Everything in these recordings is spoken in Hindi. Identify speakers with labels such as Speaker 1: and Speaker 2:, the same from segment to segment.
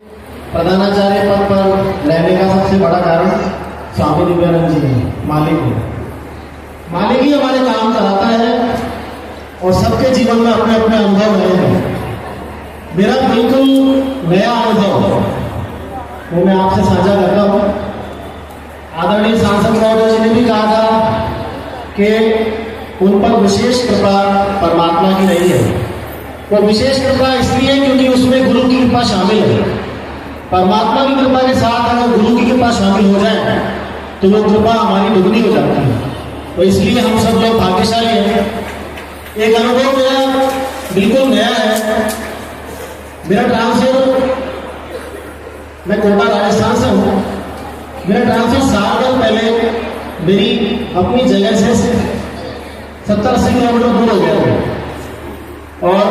Speaker 1: प्रधानाचार्य पद पर रहने का सबसे बड़ा कारण स्वामी दिव्यानंद जी हैं, मालिक हैं। मालिक ही हमारे काम कराता है और सबके जीवन में अपने अपने अनुभव रहे हैं। मेरा बिल्कुल नया अनुभव वो मैं आपसे साझा कर रहा हूँ। आदरणीय सांसद महोदय जी ने भी कहा था कि उन पर विशेष कृपा परमात्मा की नहीं है। वो विशेष कृपा इसलिए क्योंकि उसमें गुरु की कृपा शामिल है। परमात्मा की कृपा के साथ अगर गुरु की कृपा शामिल हो जाए तो वो कृपा हमारी दुगनी हो जाती है। तो इसलिए हम सब लोग भाग्यशाली हैं। एक अनुभव मेरा बिल्कुल नया है। मेरा ट्रांसफर, मैं कोटा राजस्थान से हूँ। मेरा ट्रांसफर साल भर पहले मेरी अपनी जगह से 70-80 किलोमीटर दूर हो गया था। और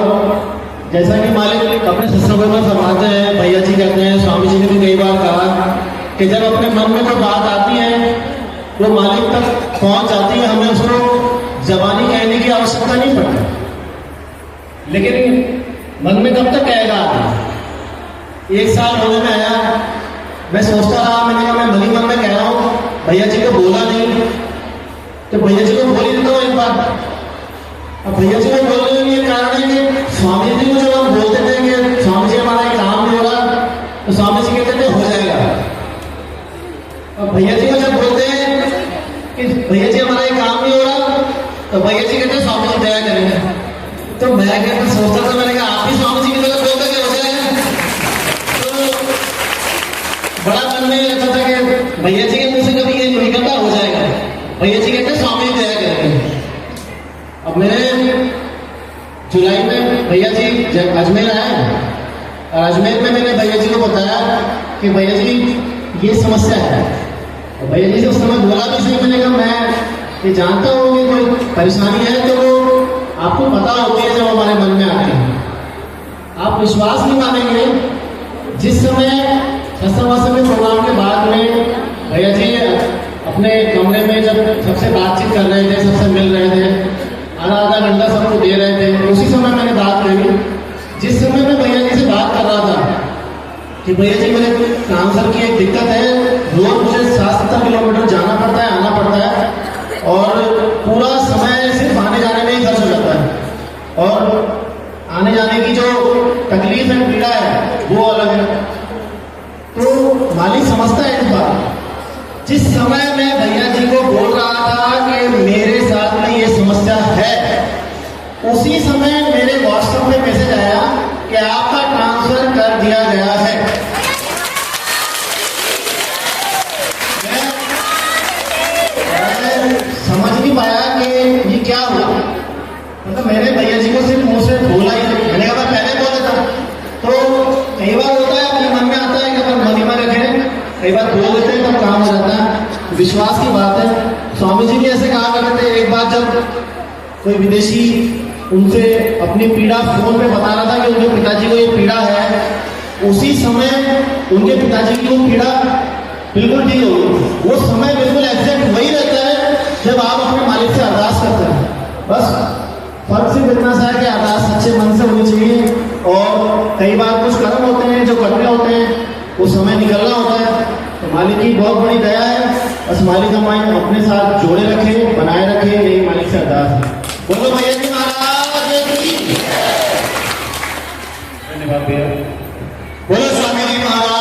Speaker 1: जैसा कि मालिक अपने सत्संगों में फरमाते हैं, भैया जी कहते हैं, स्वामी जी ने भी कई बार कहा कि जब अपने मन में कोई बात आती है वो मालिक तक पहुंच जाती है, हमें उसको जबानी कहने की आवश्यकता नहीं पड़ती। लेकिन मन में कब तक कहेगा आदमी। एक साल होने में आया, मैं सोचता रहा, मैंने कहा मैं भली मन में कह रहा हूँ, भैया जी को बोला नहीं तो भैया जी को बोल ही देता हूँ एक बार। अब भैया जी को बोलने के लिए कारण है कि स्वामी जी को जब हम बोलते थे कि स्वामी जी हमारा एक काम नहीं हो रहा तो स्वामी जी कहते थे हो जाएगा। अब भैया जी को जब बोलते हैं कि भैया जी हमारा एक काम नहीं हो रहा तो भैया जी कहते हैं स्वामी जी दया करेंगे। तो मैं कहता सोचता था, मैंने कहा आप ही स्वामी जी की तरफ बोलते कि हो जाएगा। तो बड़ा मन में लगता था कि भैया जी के मुंह से कभी ये नहीं कहता हो जाएगा। भैया जी कहते स्वामी जी दया करेंगे। अब मेरे जुलाई में भैया जी अजमेर आए और अजमेर में मैंने भैया जी को बताया कि भैया जी ये समस्या है। और भैया जी से उस समय बोला भी सही, मैंने कहा मैं ये जानता हूँ कि कोई परेशानी है तो वो आपको पता होती है जब हमारे मन में आती है। आप विश्वास नहीं मानेंगे, जिस समय सत्संग प्रोग्राम के बाद में भैया जी अपने कमरे में जब सबसे बातचीत कर रहे थे, सबसे मिल रहे थे, आधा घंटा सबको दे रहे थे, उसी समय मैंने बात करी। जिस समय मैं भैया जी से बात कर रहा था कि भैया जी मेरे ट्रांसफर की एक दिक्कत है, रोज मुझे 7-7 किलोमीटर जाना पड़ता है, आना पड़ता है और पूरा समय सिर्फ आने जाने में ही खर्च हो जाता है और आने जाने की जो तकलीफ है, पीड़ा है, वो अलग है। तो मालिक समझता है इस बात। जिस समय मैं भैया जी को बोल रहा था कि मेरे साथ में ये समस्या है, उसी समय मेरे व्हाट्सएप में मैसेज आया कि आपका ट्रांसफर कर दिया गया है। मैं समझ नहीं पाया कि ये क्या हुआ। मतलब मैंने भैया जी को सिर्फ मुंह से बोला ही, मैंने कहा पहले बोला था। तो कई बार होता है अपने मन में आता है कि अपन मन में रखें, कई बार बोल देते हैं तब काम हो जाता है। विश्वास की बात है। स्वामी जी भी ऐसे कहा करते थे। एक बार जब कोई विदेशी उनसे अपनी पीड़ा फोन पे बता रहा था कि उनके पिताजी को ये पीड़ा है, उसी समय उनके पिताजी की वो पीड़ा बिल्कुल ठीक हो गई। वो समय बिल्कुल एग्जैक्ट वही रहता है जब आप अपने मालिक से अरदास करते हैं। बस फर्क सिर्फ इतना सा है कि अरदास सच्चे मन से होनी चाहिए। और कई बार कुछ कर्म होते हैं जो करने होते हैं, वो समय निकलना होता है। तो मालिक की बहुत बड़ी दया है। बस मालिक हमारे अपने साथ जोड़े रखे, बनाए रखे, यही मालिक से अरदास है। बोलो भैया जी महाराज की धन्यवाद भैया। बोलो स्वामी जी महाराज।